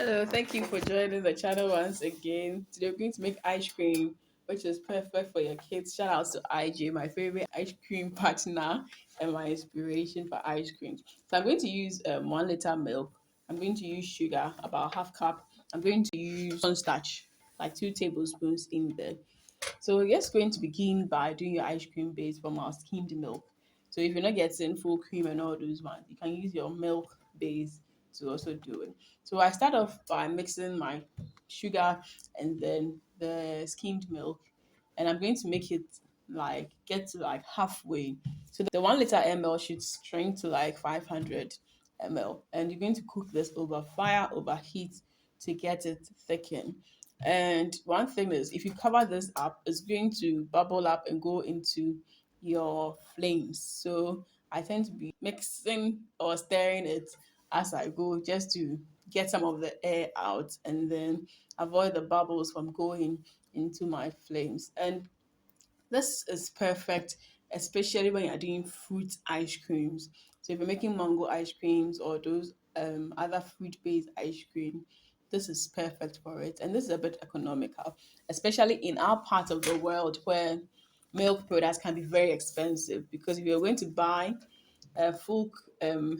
Hello, thank you for joining the channel once again. Today we're going to make ice cream, which is perfect for your kids. Shout out to IJ, my favorite ice cream partner and my inspiration for ice cream. So I'm going to use 1 liter milk. I'm going to use sugar, about half cup. I'm going to use cornstarch, like 2 tablespoons in there. So we're just going to begin by doing your ice cream base from our skimmed milk. So if you're not getting full cream and all those ones, you can use your milk base to also do it. So I start off by mixing my sugar and then the skimmed milk, and I'm going to make it like get to like halfway. So the 1 liter ml should strain to like 500 ml, and you're going to cook this over fire, over heat to get it thickened. And one thing is, if you cover this up, it's going to bubble up and go into your flames. So I tend to be mixing or stirring it as I go just to get some of the air out and then avoid the bubbles from going into my flames. And this is perfect, especially when you're doing fruit ice creams. So if you're making mango ice creams or those other fruit-based ice cream, this is perfect for it. And this is a bit economical, especially in our part of the world where milk products can be very expensive. Because if you're going to buy a full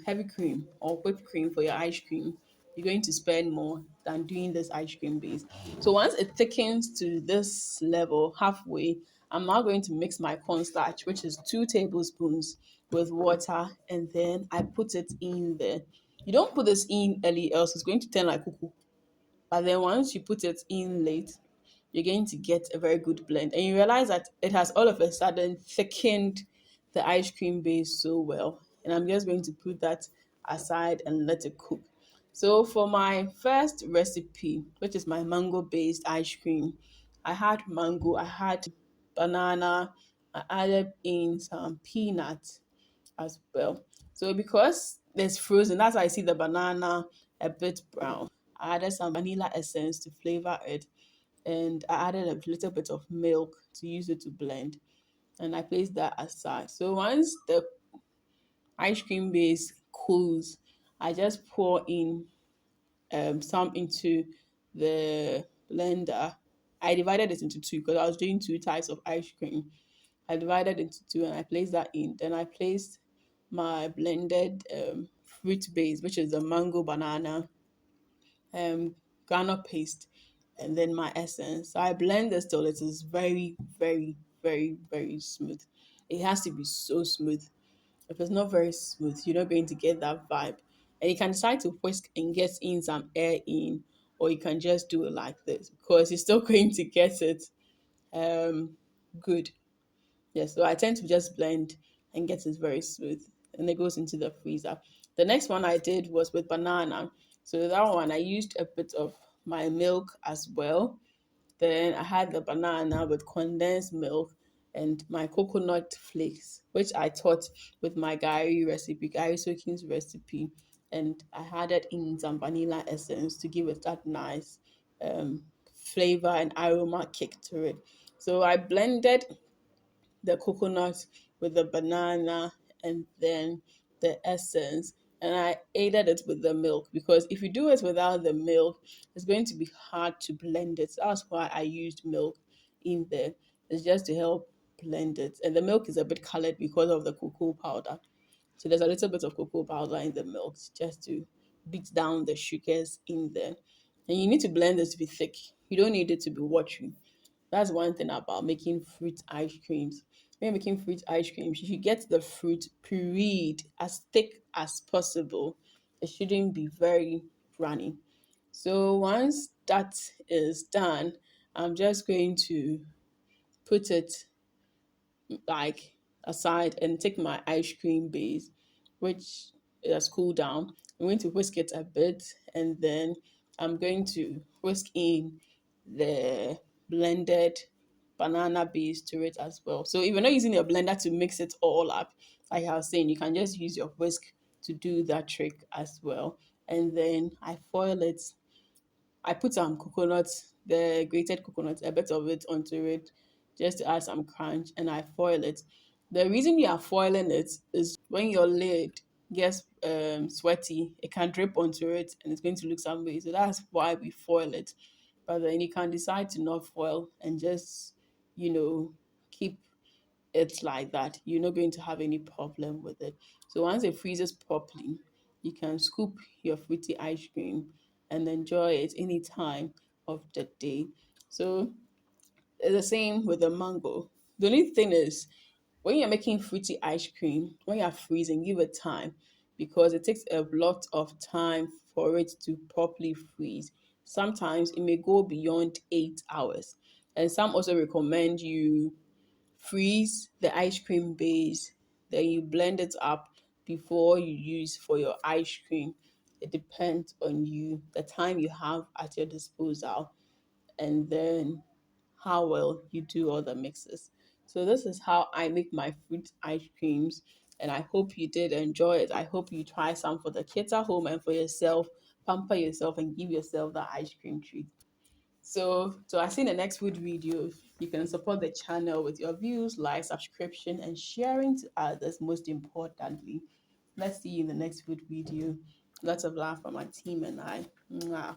heavy cream or whipped cream for your ice cream, you're going to spend more than doing this ice cream base. So once it thickens to this level halfway, I'm now going to mix my cornstarch, which is 2 tablespoons, with water, and then I put it in there. You don't put this in early, else it's going to turn like cuckoo. But then once you put it in late, you're going to get a very good blend. And you realize that it has all of a sudden thickened the ice cream base so well. And I'm just going to put that aside and let it cook. So for my first recipe, which is my mango based ice cream, I had mango, I had banana, I added in some peanuts as well. So because it's frozen, that's why I see the banana a bit brown. I added some vanilla essence to flavor it, and I added a little bit of milk to use it to blend, and I placed that aside. So once the ice cream base cools, I just pour in some into the blender. I divided it into two because I was doing two types of ice cream. I divided into two and I placed that in. Then I placed my blended fruit base, which is the mango banana um groundnut paste, and then my essence. So I blend this till it is very, very, very, very smooth. It has to be so smooth. If it's not very smooth, you're not going to get that vibe. And you can decide to whisk and get in some air in, or you can just do it like this because you're still going to get it um good. Yes, so I tend to just blend and get it very smooth, and it goes into the freezer. The next one I did was with banana. So that one I used a bit of my milk as well. Then I had the banana with condensed milk and my coconut flakes, which I taught with my Gary Soaking's recipe. And I added in some vanilla essence to give it that nice um, flavor and aroma kick to it. So I blended the coconut with the banana and then the essence, and I aided it with the milk because if you do it without the milk, it's going to be hard to blend it. So that's why I used milk in there. It's just to help blend it. And the milk is a bit colored because of the cocoa powder. So there's a little bit of cocoa powder in the milk just to beat down the sugars in there. And you need to blend it to be thick. You don't need it to be watery. That's one thing about making fruit ice creams. When you're making fruit ice creams, you should get the fruit pureed as thick as possible. It shouldn't be very runny. So once that is done, I'm just going to put it like aside and take my ice cream base, which has cooled down. I'm going to whisk it a bit, and then I'm going to whisk in the blended banana base to it as well. So if you're not using your blender to mix it all up, like I was saying, you can just use your whisk to do that trick as well. And then I foil it. I put some coconut, the grated coconut, a bit of it onto it just to add some crunch, and I foil it. The reason you are foiling it is when your lid gets sweaty, it can drip onto it and it's going to look some way. So that's why we foil it. But then you can decide to not foil and just, you know, keep it like that. You're not going to have any problem with it. So once it freezes properly, you can scoop your fruity ice cream and enjoy it any time of the day. So it's the same with the mango. The only thing is, when you're making fruity ice cream, when you're freezing, give it time because it takes a lot of time for it to properly freeze. Sometimes it may go beyond 8 hours. And some also recommend you freeze the ice cream base, then you blend it up before you use for your ice cream. It depends on you, the time you have at your disposal, and then how well you do all the mixes. So this is how I make my fruit ice creams, and I hope you did enjoy it. I hope you try some for the kids at home and for yourself. Pamper yourself and give yourself the ice cream treat. So I see in the next food video, you can support the channel with your views, like, subscription, and sharing to others. Most importantly, let's see you in the next food video. Lots of love from my team and I. Mwah.